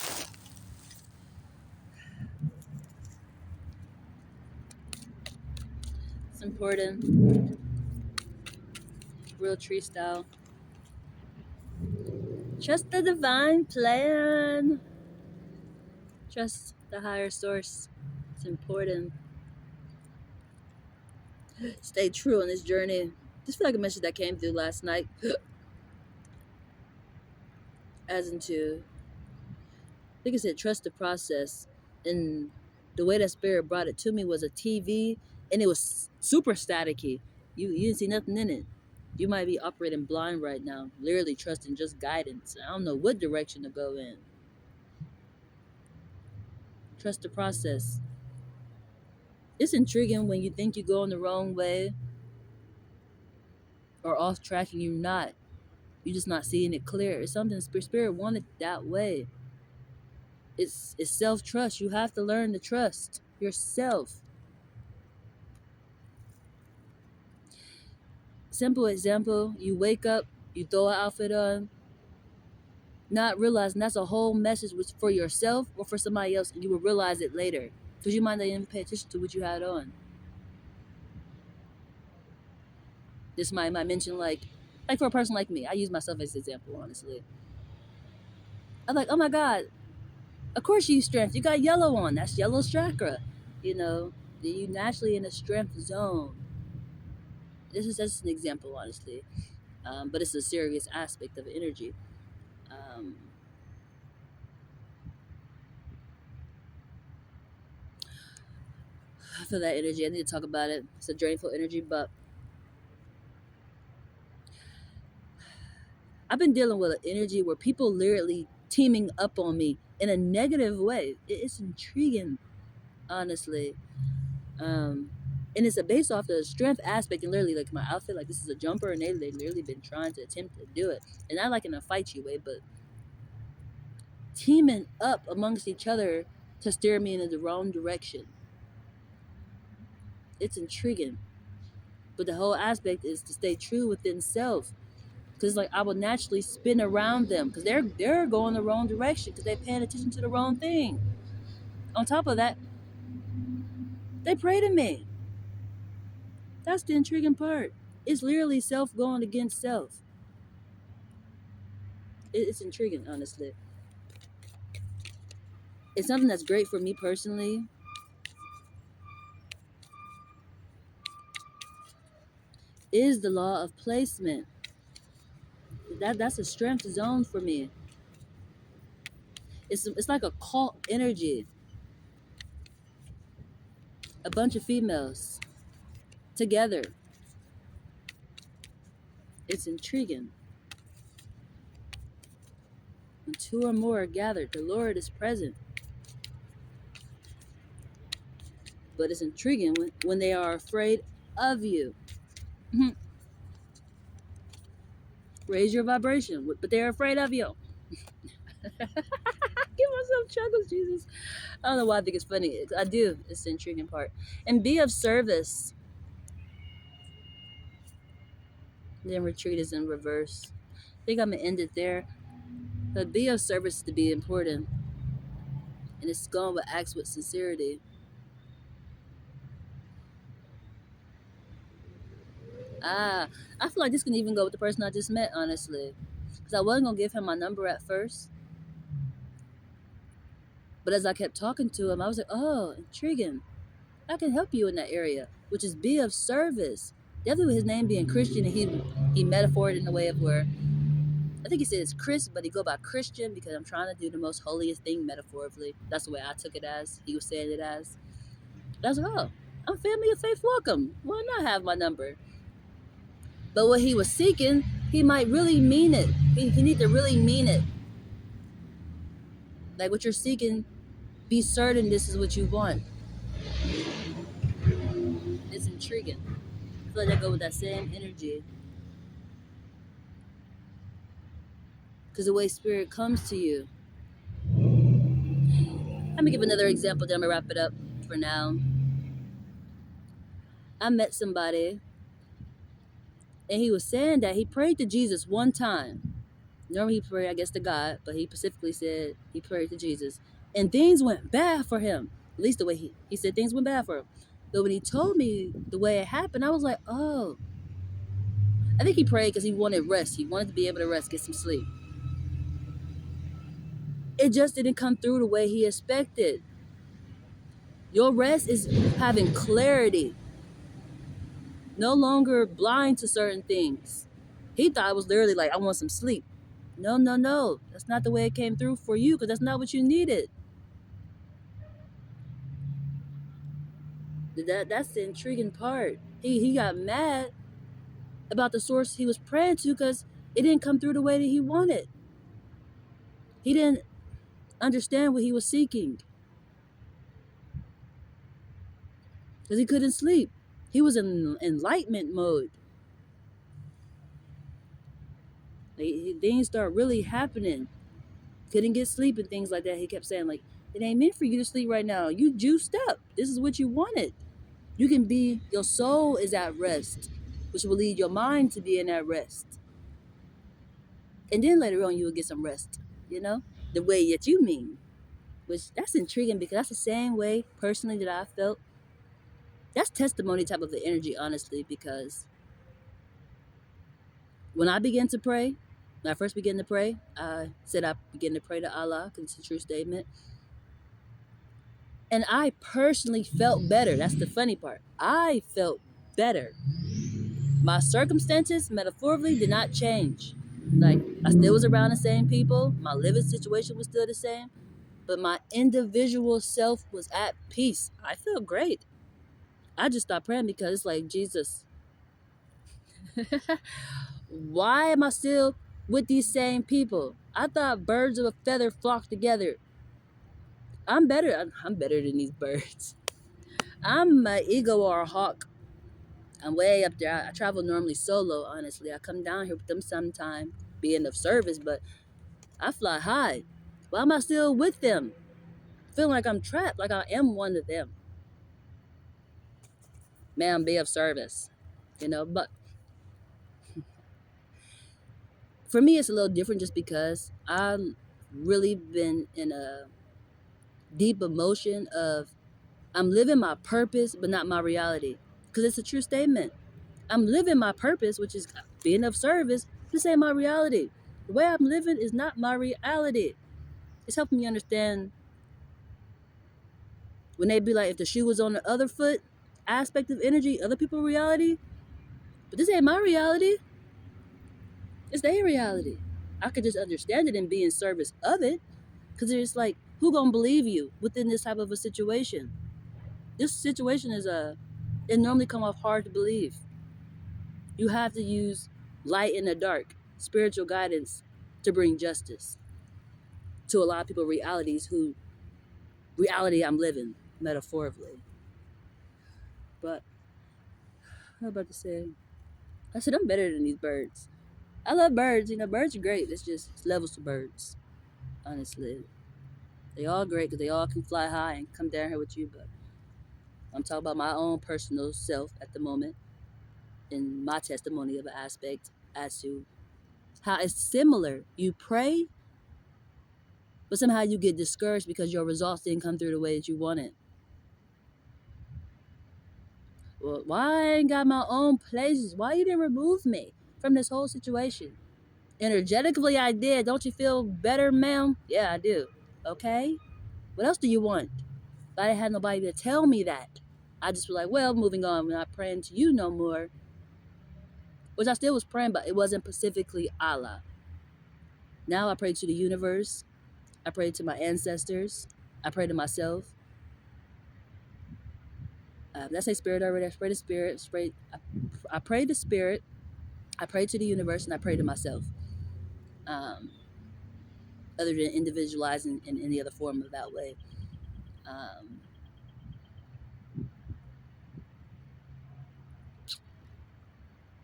It's important. Real tree style. Trust the divine plan. Trust the higher source. It's important. Stay true on this journey. Just feel like a message that came through last night. As into, like I said, trust the process. And the way that spirit brought it to me was a TV, and it was super staticky. You didn't see nothing in it. You might be operating blind right now, literally trusting just guidance. I don't know what direction to go in. Trust the process. It's intriguing when you think you're going the wrong way or off track and you're not. You're just not seeing it clear. It's something spirit wanted that way. It's self-trust. You have to learn to trust yourself. Simple example, you wake up, you throw an outfit on, not realizing that's a whole message was for yourself or for somebody else, and you will realize it later because you might not even pay attention to what you had on. This might mention like for a person like me, I use myself as an example, honestly. I'm like, oh my God, of course you use strength. You got yellow on. That's yellow chakra. You know, you naturally in a strength zone. This is just an example, honestly. But it's a serious aspect of energy. Um, I feel that energy. I need to talk about it. It's a drainful energy, but I've been dealing with an energy where people literally teaming up on me in a negative way. It's intriguing, honestly. Um, and it's a based off the strength aspect and literally like my outfit, like this is a jumper, and they literally been trying to attempt to do it, and not like in a fight you way, but teaming up amongst each other to steer me in the wrong direction. It's intriguing, but the whole aspect is to stay true within self. Because like I will naturally spin around them because they're going the wrong direction because they're paying attention to the wrong thing. On top of that, they pray to me. That's the intriguing part. It's literally self going against self. It's intriguing, honestly. It's something that's great for me personally. Is the law of placement. That's a strength zone for me. It's like a cult energy. A bunch of females together. It's intriguing. When two or more are gathered, the Lord is present. But it's intriguing when they are afraid of you. Raise your vibration, but they're afraid of you. Give myself chuckles, Jesus. I don't know why I think it's funny. I do. It's the intriguing part. And be of service. Then retreat is in reverse. I think I'm gonna end it there. But be of service to be important. And it's going with acts with sincerity. Ah, I feel like this can even go with the person I just met, honestly. Because I wasn't gonna give him my number at first. But as I kept talking to him, I was like, oh, intriguing. I can help you in that area, which is be of service. Definitely with his name being Christian, and he metaphored in a way of where I think he said it's Chris, but he go by Christian because I'm trying to do the most holiest thing metaphorically. That's the way I took it as. He was saying it as. That's like, oh, I'm family of faith. Welcome. Why not have my number? But what he was seeking, he might really mean it. He need to really mean it. Like what you're seeking, be certain this is what you want. It's intriguing. I feel like I go with that same energy. Because the way spirit comes to you. Let me give another example, then I'm gonna wrap it up for now. I met somebody and he was saying that he prayed to Jesus one time. Normally he prayed, I guess, to God, but he specifically said he prayed to Jesus. And things went bad for him. At least the way he said things went bad for him. But when he told me the way it happened, I was like, oh. I think he prayed because he wanted rest. He wanted to be able to rest, get some sleep. It just didn't come through the way he expected. Your rest is having clarity, no longer blind to certain things. He thought it was literally like, I want some sleep. No, no, no. That's not the way it came through for you because that's not what you needed. That's the intriguing part. He got mad about the source he was praying to because it didn't come through the way that he wanted. He didn't understand what he was seeking because he couldn't sleep. He was in enlightenment mode. Things start really happening. couldn't get sleep and things like that. He kept saying like, it ain't meant for you to sleep right now. You juiced up. This is what you wanted. You can be, your soul is at rest, which will lead your mind to be in that rest. And then later on, you will get some rest, you know, the way that you mean. Which that's intriguing because that's the same way personally that I felt. That's testimony type of the energy, honestly, because when I began to pray, when I first began to pray, I said I began to pray to Allah because it's a true statement. And I personally felt better. That's the funny part. I felt better. My circumstances, metaphorically, did not change. Like, I still was around the same people. My living situation was still the same. But my individual self was at peace. I felt great. I just stopped praying because it's like, Jesus, why am I still with these same people? I thought birds of a feather flock together. I'm better. I'm better than these birds. I'm an eagle or a hawk. I'm way up there. I travel normally solo, honestly. I come down here with them sometime, being of service, but I fly high. Why am I still with them? Feeling like I'm trapped, like I am one of them. Man, be of service, you know. But for me, it's a little different just because I've really been in a deep emotion of I'm living my purpose, but not my reality. Because it's a true statement. I'm living my purpose, which is being of service. This ain't my reality. The way I'm living is not my reality. It's helping me understand when they be like, if the shoe was on the other foot, aspect of energy, other people's reality, but this ain't my reality. It's their reality. I could just understand it and be in service of it, because it's like, who gonna believe you within this type of a situation? This situation is it normally come off hard to believe. You have to use light in the dark, spiritual guidance to bring justice to a lot of people realities who reality I'm living metaphorically. But what am I about to say? I said I'm better than these birds. I love birds. You know, birds are great. It's levels to birds. Honestly, they all great because they all can fly high and come down here with you. But I'm talking about my own personal self at the moment and my testimony of an aspect as to how it's similar. You pray, but somehow you get discouraged because your results didn't come through the way that you wanted. Well, why I ain't got my own places? Why you didn't remove me from this whole situation? Energetically, I did. Don't you feel better, ma'am? Yeah, I do. Okay. What else do you want? But I didn't have nobody to tell me that. I just was like, well, moving on. I'm not praying to you no more. Which I still was praying, but it wasn't specifically Allah. Now I pray to the universe. I pray to my ancestors. I pray to myself. Did I say spirit already? I pray to spirit. I pray to spirit. I pray to the universe, and I pray to myself. Um, other than individualizing in any other form of that way. Um,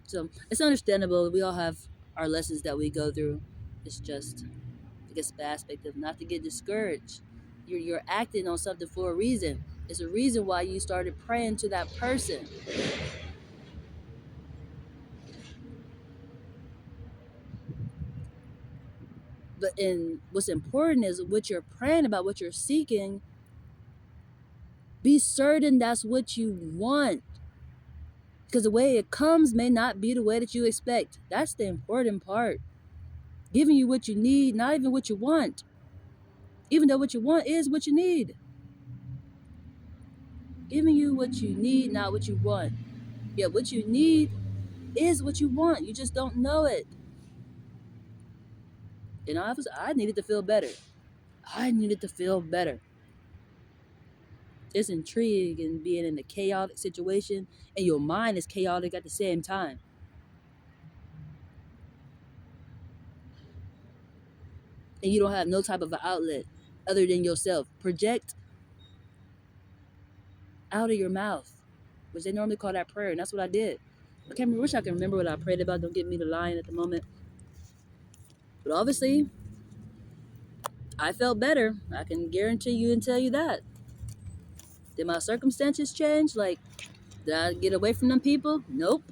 so it's understandable. We all have our lessons that we go through. It's just, I guess, the aspect of not to get discouraged. You're acting on something for a reason. It's a reason why you started praying to that person. But in what's important is what you're praying about, what you're seeking. Be certain that's what you want. Because the way it comes may not be the way that you expect. That's the important part. Giving you what you need, not even what you want. Even though what you want is what you need. Giving you what you need, not what you want. Yeah, what you need is what you want. You just don't know it. You know, I needed to feel better. I needed to feel better. It's intriguing being in a chaotic situation and your mind is chaotic at the same time. And you don't have no type of an outlet other than yourself. Project out of your mouth, which they normally call that prayer. And that's what I did. Wish I can remember what I prayed about. Don't get me the line at the moment. But obviously, I felt better. I can guarantee you and tell you that. Did my circumstances change? Like, did I get away from them people? Nope.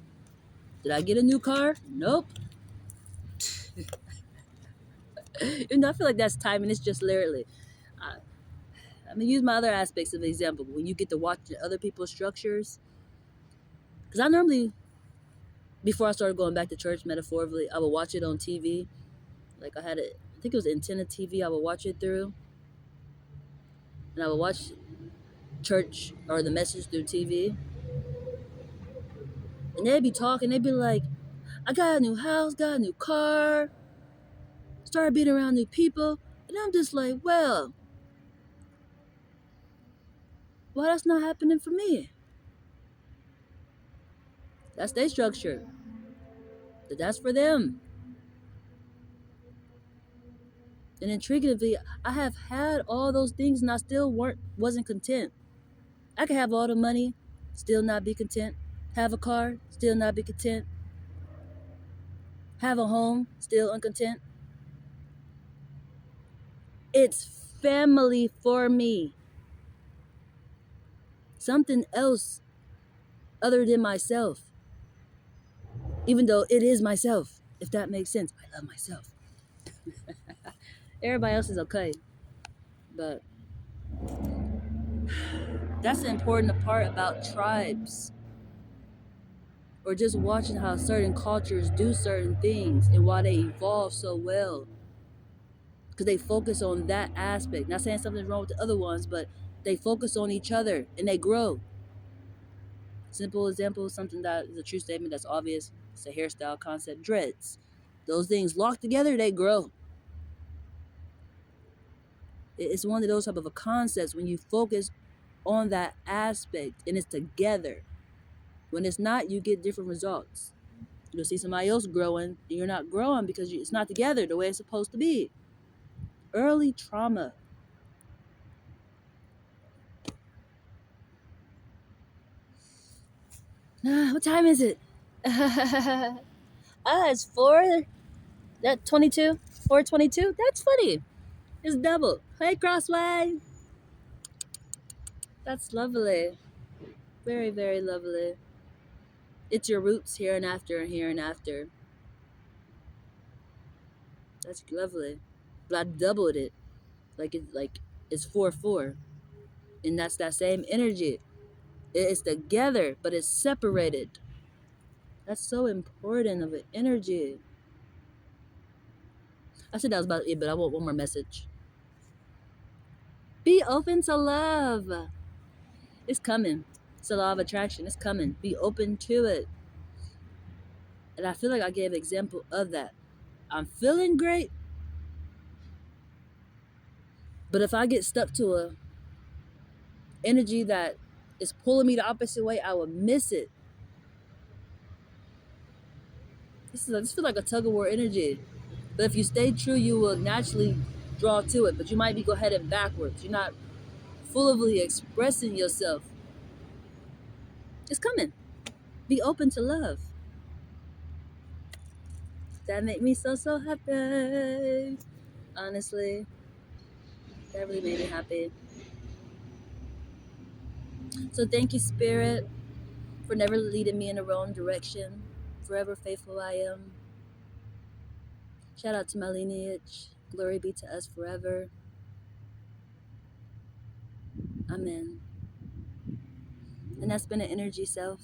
Did I get a new car? Nope. You know, I feel like that's timing. It's just literally. I, I'm gonna use my other aspects of the example. When you get to watch other people's structures, because I normally, before I started going back to church, metaphorically, I would watch it on TV. Like I had it, I think it was antenna TV. I would watch it through, and I would watch church or the message through TV, and they'd be talking. They'd be like, "I got a new house, got a new car, started being around new people," and I'm just like, "Well, why that's not happening for me?" That's their structure. That's for them. And intriguingly, I have had all those things and I still wasn't content. I could have all the money, still not be content. Have a car, still not be content. Have a home, still uncontent. It's family for me. Something else other than myself. Even though it is myself, if that makes sense. I love myself. Everybody else is okay. But that's the important part about tribes. Or just watching how certain cultures do certain things and why they evolve so well. Because they focus on that aspect. Not saying something's wrong with the other ones, but they focus on each other and they grow. Simple example, something that is a true statement that's obvious. It's a hairstyle concept, dreads. Those things locked together, they grow. It's one of those type of a concepts when you focus on that aspect and it's together. When it's not, you get different results. You'll see somebody else growing, and you're not growing because it's not together the way it's supposed to be. Early trauma. What time is it? It's 4. That 22? 4:22? That's funny. It's double. Hey, Crossway. That's lovely. Very, very lovely. It's your roots here and after and here and after. That's lovely. But I doubled it. It's 4-4. And that's that same energy. It's together, but it's separated. That's so important of an energy. I said that was about it, but I want one more message. Be open to love. It's coming. It's a law of attraction. It's coming. Be open to it. And I feel like I gave an example of that. I'm feeling great, but if I get stuck to a energy that is pulling me the opposite way, I will miss it. This feels like a tug of war energy. But if you stay true, you will naturally draw to it. But you might be go headed backwards. You're not fully expressing yourself. It's coming. Be open to love. That made me so happy. Honestly, that really made me happy. So thank you, Spirit, for never leading me in the wrong direction. Forever faithful I am. Shout out to my lineage. Glory be to us forever. Amen. And that's been an energy self.